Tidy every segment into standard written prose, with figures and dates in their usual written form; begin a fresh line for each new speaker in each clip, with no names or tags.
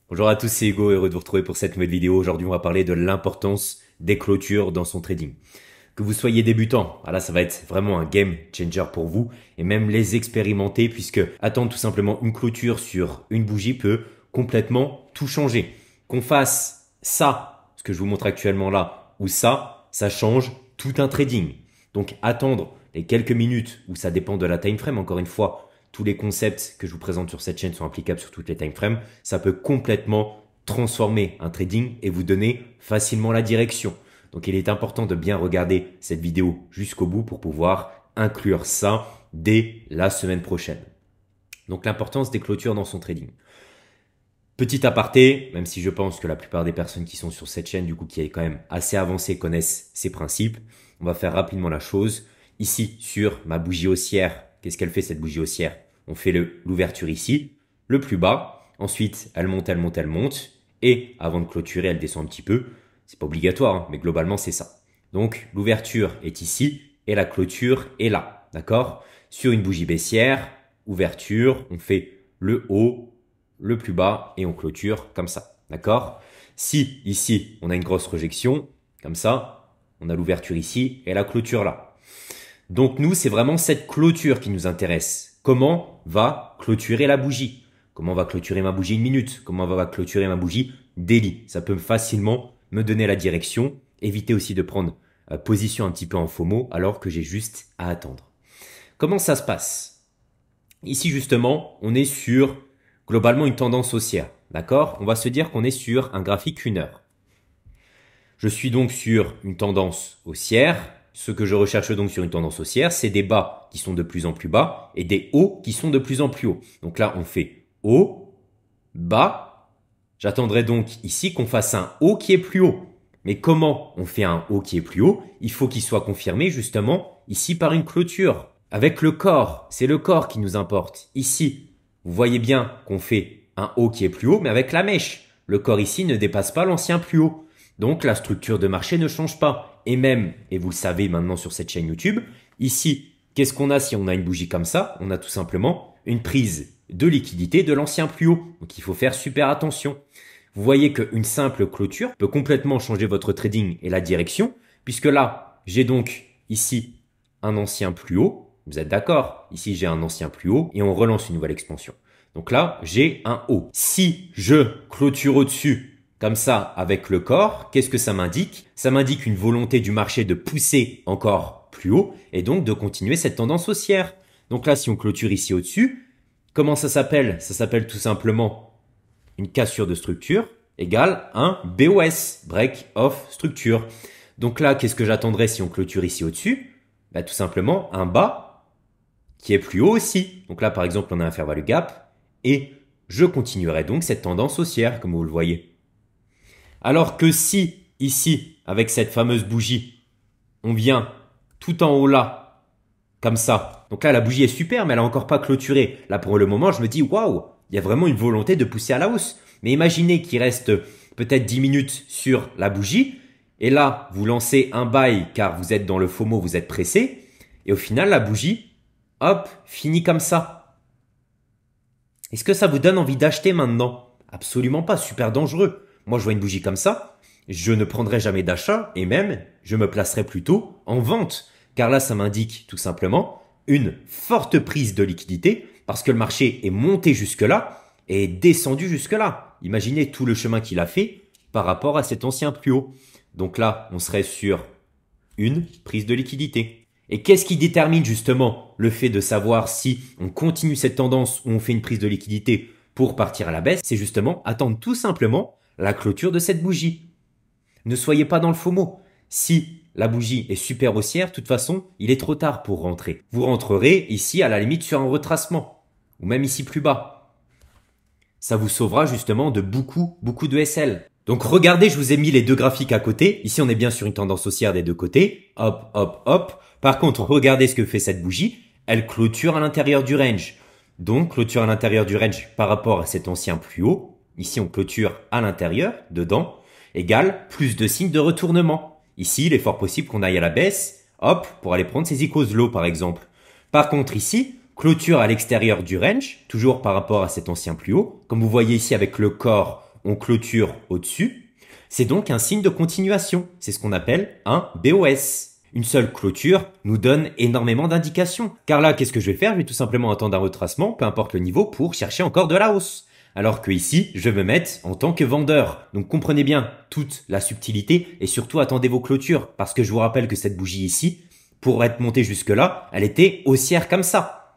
Bonjour à tous, c'est Hugo, heureux de vous retrouver pour cette nouvelle vidéo. Aujourd'hui, on va parler de l'importance des clôtures dans son trading. Que vous soyez débutant, là ça va être vraiment un game changer pour vous et même les expérimenter puisque attendre tout simplement une clôture sur une bougie peut complètement tout changer. Qu'on fasse ça, ce que je vous montre actuellement là, ou ça change tout un trading. Donc attendre les quelques minutes où ça dépend de la time frame, encore une fois, tous les concepts que je vous présente sur cette chaîne sont applicables sur toutes les time frames. Ça peut complètement transformer un trading et vous donner facilement la direction. Donc il est important de bien regarder cette vidéo jusqu'au bout pour pouvoir inclure ça dès la semaine prochaine. Donc l'importance des clôtures dans son trading. Petit aparté, même si je pense que la plupart des personnes qui sont sur cette chaîne, du coup qui est quand même assez avancée, connaissent ces principes, on va faire rapidement la chose. Ici, sur ma bougie haussière, qu'est-ce qu'elle fait cette bougie haussière? On fait l'ouverture ici, le plus bas. Ensuite, elle monte, elle monte, elle monte. Et avant de clôturer, elle descend un petit peu. C'est pas obligatoire, hein, mais globalement, c'est ça. Donc, l'ouverture est ici et la clôture est là. D'accord? Sur une bougie baissière, ouverture, on fait le haut, le plus bas et on clôture comme ça. D'accord? Si ici, on a une grosse rejection, comme ça, on a l'ouverture ici et la clôture là. Donc nous, c'est vraiment cette clôture qui nous intéresse. Comment va clôturer la bougie? Comment va clôturer ma bougie une minute? Comment va clôturer ma bougie daily? Ça peut facilement me donner la direction. Éviter aussi de prendre position un petit peu en FOMO alors que j'ai juste à attendre. Comment ça se passe? Ici justement, on est sur globalement une tendance haussière. D'accord? On va se dire qu'on est sur un graphique 1 heure. Je suis donc sur une tendance haussière. Ce que je recherche donc sur une tendance haussière, c'est des bas qui sont de plus en plus bas et des hauts qui sont de plus en plus hauts. Donc là, on fait haut, bas. J'attendrai donc ici qu'on fasse un haut qui est plus haut. Mais comment on fait un haut qui est plus haut? Il faut qu'il soit confirmé justement ici par une clôture. Avec le corps, c'est le corps qui nous importe. Ici, vous voyez bien qu'on fait un haut qui est plus haut, mais avec la mèche. Le corps ici ne dépasse pas l'ancien plus haut. Donc la structure de marché ne change pas. Et même, et vous le savez maintenant sur cette chaîne YouTube, ici, qu'est-ce qu'on a si on a une bougie comme ça? On a tout simplement une prise de liquidité de l'ancien plus haut. Donc il faut faire super attention. Vous voyez qu'une simple clôture peut complètement changer votre trading et la direction, puisque là, j'ai donc ici un ancien plus haut. Vous êtes d'accord? Ici, j'ai un ancien plus haut et on relance une nouvelle expansion. Donc là, j'ai un haut. Si je clôture au-dessus, comme ça, avec le corps, qu'est-ce que ça m'indique? Ça m'indique une volonté du marché de pousser encore plus haut et donc de continuer cette tendance haussière. Donc là, si on clôture ici au-dessus, comment ça s'appelle? Ça s'appelle tout simplement une cassure de structure égale un BOS, Break of Structure. Donc là, qu'est-ce que j'attendrai si on clôture ici au-dessus? Tout simplement un bas qui est plus haut aussi. Donc là, par exemple, on a un fair value gap et je continuerai donc cette tendance haussière, comme vous le voyez. Alors que si, ici, avec cette fameuse bougie, on vient tout en haut là, comme ça. Donc là, la bougie est super, mais elle n'a encore pas clôturé. Là, pour le moment, je me dis, waouh, il y a vraiment une volonté de pousser à la hausse. Mais imaginez qu'il reste peut-être 10 minutes sur la bougie. Et là, vous lancez un buy car vous êtes dans le FOMO, vous êtes pressé. Et au final, la bougie, hop, finit comme ça. Est-ce que ça vous donne envie d'acheter maintenant? Absolument pas, super dangereux. Moi, je vois une bougie comme ça, je ne prendrai jamais d'achat et même, je me placerai plutôt en vente. Car là, ça m'indique tout simplement une forte prise de liquidité parce que le marché est monté jusque-là et est descendu jusque-là. Imaginez tout le chemin qu'il a fait par rapport à cet ancien plus haut. Donc là, on serait sur une prise de liquidité. Et qu'est-ce qui détermine justement le fait de savoir si on continue cette tendance ou on fait une prise de liquidité pour partir à la baisse? C'est justement attendre tout simplement la clôture de cette bougie. Ne soyez pas dans le FOMO. Si la bougie est super haussière, de toute façon, il est trop tard pour rentrer. Vous rentrerez ici à la limite sur un retracement, ou même ici plus bas. Ça vous sauvera justement de beaucoup de SL. Donc regardez, je vous ai mis les deux graphiques à côté. Ici, on est bien sur une tendance haussière des deux côtés. Hop, hop, hop. Par contre, regardez ce que fait cette bougie. Elle clôture à l'intérieur du range. Donc, clôture à l'intérieur du range par rapport à cet ancien plus haut. Ici, on clôture à l'intérieur, dedans, égale plus de signes de retournement. Ici, il est fort possible qu'on aille à la baisse, hop, pour aller prendre ces icônes low par exemple. Par contre, ici, clôture à l'extérieur du range, toujours par rapport à cet ancien plus haut. Comme vous voyez ici avec le corps, on clôture au-dessus. C'est donc un signe de continuation. C'est ce qu'on appelle un BOS. Une seule clôture nous donne énormément d'indications. Car là, qu'est-ce que je vais faire? Je vais tout simplement attendre un retracement, peu importe le niveau, pour chercher encore de la hausse. Alors que ici, je vais me mettre en tant que vendeur. Donc comprenez bien toute la subtilité et surtout attendez vos clôtures. Parce que je vous rappelle que cette bougie ici, pour être montée jusque là, elle était haussière comme ça.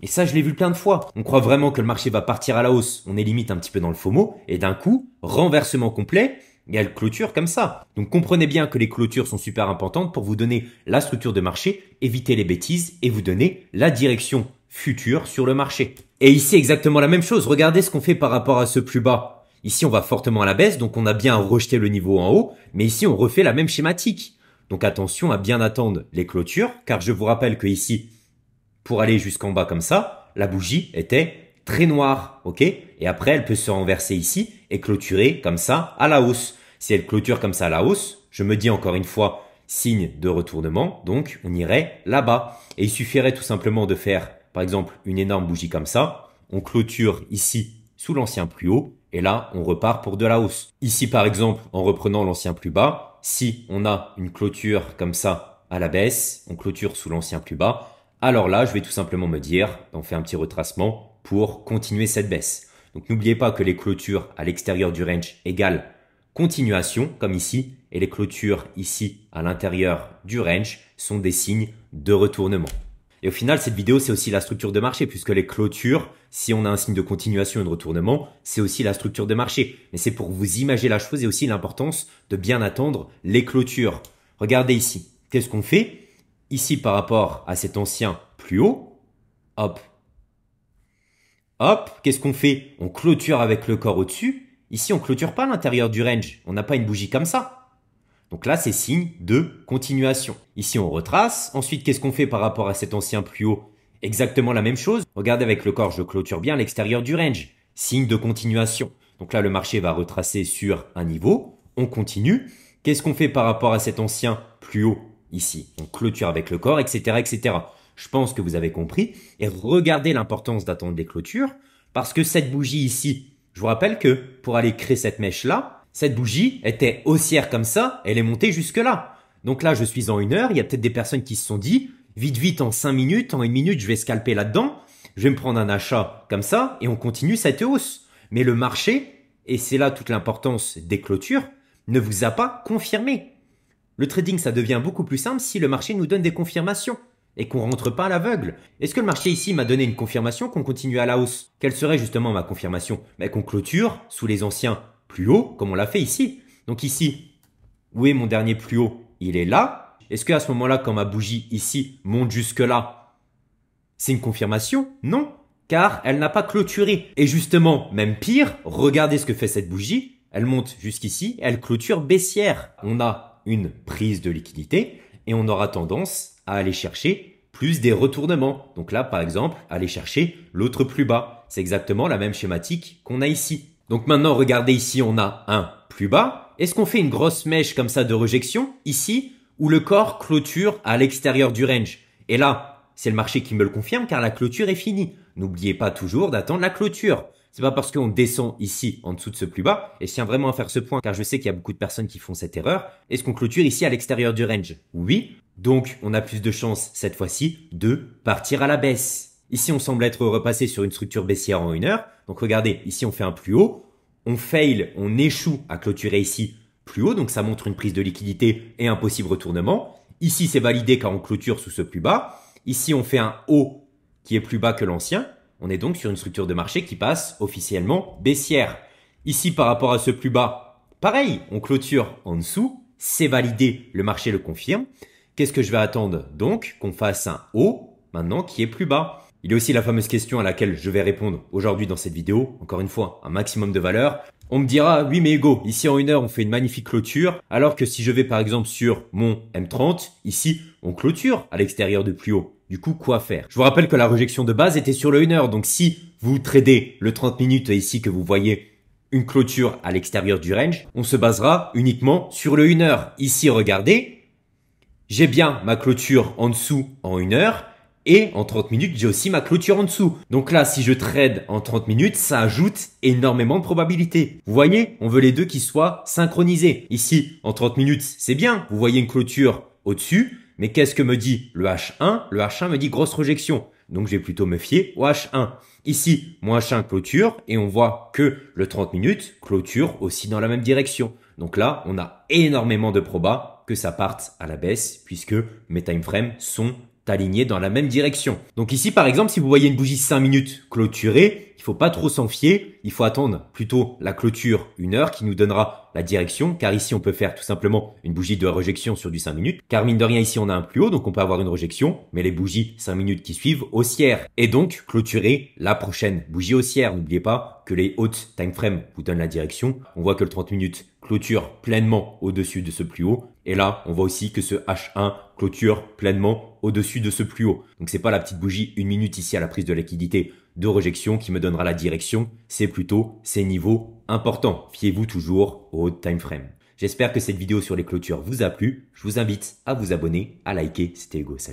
Et ça, je l'ai vu plein de fois. On croit vraiment que le marché va partir à la hausse. On est limite un petit peu dans le FOMO. Et d'un coup, renversement complet, et elle clôture comme ça. Donc comprenez bien que les clôtures sont super importantes pour vous donner la structure de marché, éviter les bêtises et vous donner la direction future sur le marché. Et ici, exactement la même chose. Regardez ce qu'on fait par rapport à ce plus bas. Ici, on va fortement à la baisse, donc on a bien rejeté le niveau en haut. Mais ici, on refait la même schématique. Donc attention à bien attendre les clôtures, car je vous rappelle que ici, pour aller jusqu'en bas comme ça, la bougie était très noire, ok? Et après, elle peut se renverser ici et clôturer comme ça à la hausse. Si elle clôture comme ça à la hausse, je me dis encore une fois, signe de retournement, donc on irait là-bas. Et il suffirait tout simplement de faire, par exemple, une énorme bougie comme ça. On clôture ici sous l'ancien plus haut et là, on repart pour de la hausse. Ici, par exemple, en reprenant l'ancien plus bas, si on a une clôture comme ça à la baisse, on clôture sous l'ancien plus bas, alors là, je vais tout simplement me dire, on fait un petit retracement pour continuer cette baisse. Donc n'oubliez pas que les clôtures à l'extérieur du range égale continuation, comme ici, et les clôtures ici à l'intérieur du range sont des signes de retournement. Et au final, cette vidéo, c'est aussi la structure de marché, puisque les clôtures, si on a un signe de continuation et de retournement, c'est aussi la structure de marché. Mais c'est pour vous imaginer la chose et aussi l'importance de bien attendre les clôtures. Regardez ici. Qu'est-ce qu'on fait? Ici, par rapport à cet ancien plus haut, hop, hop, qu'est-ce qu'on fait? On clôture avec le corps au-dessus. Ici, on clôture pas à l'intérieur du range. On n'a pas une bougie comme ça. Donc là, c'est signe de continuation. Ici, on retrace. Ensuite, qu'est-ce qu'on fait par rapport à cet ancien plus haut? Exactement la même chose. Regardez avec le corps, je clôture bien à l'extérieur du range. Signe de continuation. Donc là, le marché va retracer sur un niveau. On continue. Qu'est-ce qu'on fait par rapport à cet ancien plus haut? Ici, on clôture avec le corps, etc., etc. Je pense que vous avez compris. Et regardez l'importance d'attendre les clôtures. Parce que cette bougie ici, je vous rappelle que pour aller créer cette mèche-là, cette bougie était haussière comme ça, elle est montée jusque-là. Donc là, je suis en 1 heure, il y a peut-être des personnes qui se sont dit, vite, en 5 minutes, en 1 minute, je vais scalper là-dedans, je vais me prendre un achat comme ça, et on continue cette hausse. Mais le marché, et c'est là toute l'importance des clôtures, ne vous a pas confirmé. Le trading, ça devient beaucoup plus simple si le marché nous donne des confirmations et qu'on rentre pas à l'aveugle. Est-ce que le marché ici m'a donné une confirmation qu'on continue à la hausse? Quelle serait justement ma confirmation? Qu'on clôture sous les anciens plus hauts, comme on l'a fait ici. Donc ici, où est mon dernier plus haut? Il est là. Est-ce qu'à ce moment-là, quand ma bougie ici monte jusque là, c'est une confirmation? Non, car elle n'a pas clôturé. Et justement, même pire, regardez ce que fait cette bougie. Elle monte jusqu'ici, elle clôture baissière. On a une prise de liquidité et on aura tendance à aller chercher plus des retournements. Donc là, par exemple, aller chercher l'autre plus bas. C'est exactement la même schématique qu'on a ici. Donc maintenant, regardez ici, on a un plus bas. Est-ce qu'on fait une grosse mèche comme ça de rejection ici où le corps clôture à l'extérieur du range? Et là, c'est le marché qui me le confirme car la clôture est finie. N'oubliez pas toujours d'attendre la clôture. C'est pas parce qu'on descend ici en dessous de ce plus bas, et je tiens vraiment à faire ce point car je sais qu'il y a beaucoup de personnes qui font cette erreur. Est-ce qu'on clôture ici à l'extérieur du range? Oui. Donc, on a plus de chances cette fois-ci de partir à la baisse. Ici, on semble être repassé sur une structure baissière en 1 heure. Donc, regardez, ici, on fait un plus haut. On fail, on échoue à clôturer ici plus haut. Donc, ça montre une prise de liquidité et un possible retournement. Ici, c'est validé car on clôture sous ce plus bas. Ici, on fait un haut qui est plus bas que l'ancien. On est donc sur une structure de marché qui passe officiellement baissière. Ici, par rapport à ce plus bas, pareil, on clôture en dessous, c'est validé, le marché le confirme. Qu'est-ce que je vais attendre donc? Qu'on fasse un haut, maintenant, qui est plus bas. Il y a aussi la fameuse question à laquelle je vais répondre aujourd'hui dans cette vidéo. Encore une fois, un maximum de valeur. On me dira, oui mais Hugo, ici en 1 heure, on fait une magnifique clôture, alors que si je vais par exemple sur mon M30, ici, on clôture à l'extérieur de plus haut. Du coup, quoi faire? Je vous rappelle que la rejection de base était sur le 1 heure. Donc, si vous tradez le 30 minutes ici que vous voyez une clôture à l'extérieur du range, on se basera uniquement sur le 1 heure. Ici, regardez, j'ai bien ma clôture en dessous en 1 heure. Et en 30 minutes, j'ai aussi ma clôture en dessous. Donc là, si je trade en 30 minutes, ça ajoute énormément de probabilités. Vous voyez, on veut les deux qui soient synchronisés. Ici, en 30 minutes, c'est bien. Vous voyez une clôture au-dessus. Mais qu'est-ce que me dit le H1? Le H1 me dit grosse rejection. Donc, je vais plutôt me fier au H1. Ici, mon H1 clôture et on voit que le 30 minutes clôture aussi dans la même direction. Donc là, on a énormément de probas que ça parte à la baisse puisque mes time frames sont alignés dans la même direction. Donc ici, par exemple, si vous voyez une bougie 5 minutes clôturée, il faut pas trop s'en fier. Il faut attendre plutôt la clôture 1 heure qui nous donnera la direction. Car ici, on peut faire tout simplement une bougie de rejection sur du 5 minutes. Car mine de rien, ici, on a un plus haut, donc on peut avoir une rejection. Mais les bougies 5 minutes qui suivent haussières. Et donc, clôturer la prochaine bougie haussière. N'oubliez pas que les hautes time frames vous donnent la direction. On voit que le 30 minutes clôture pleinement au-dessus de ce plus haut. Et là, on voit aussi que ce H1 clôture pleinement au-dessus de ce plus haut. Donc, c'est pas la petite bougie 1 minute ici à la prise de liquidité de rejection qui me donnera la direction. C'est plutôt ces niveaux importants. Fiez-vous toujours au haut time frame. J'espère que cette vidéo sur les clôtures vous a plu. Je vous invite à vous abonner, à liker. C'était Hugo. Salut.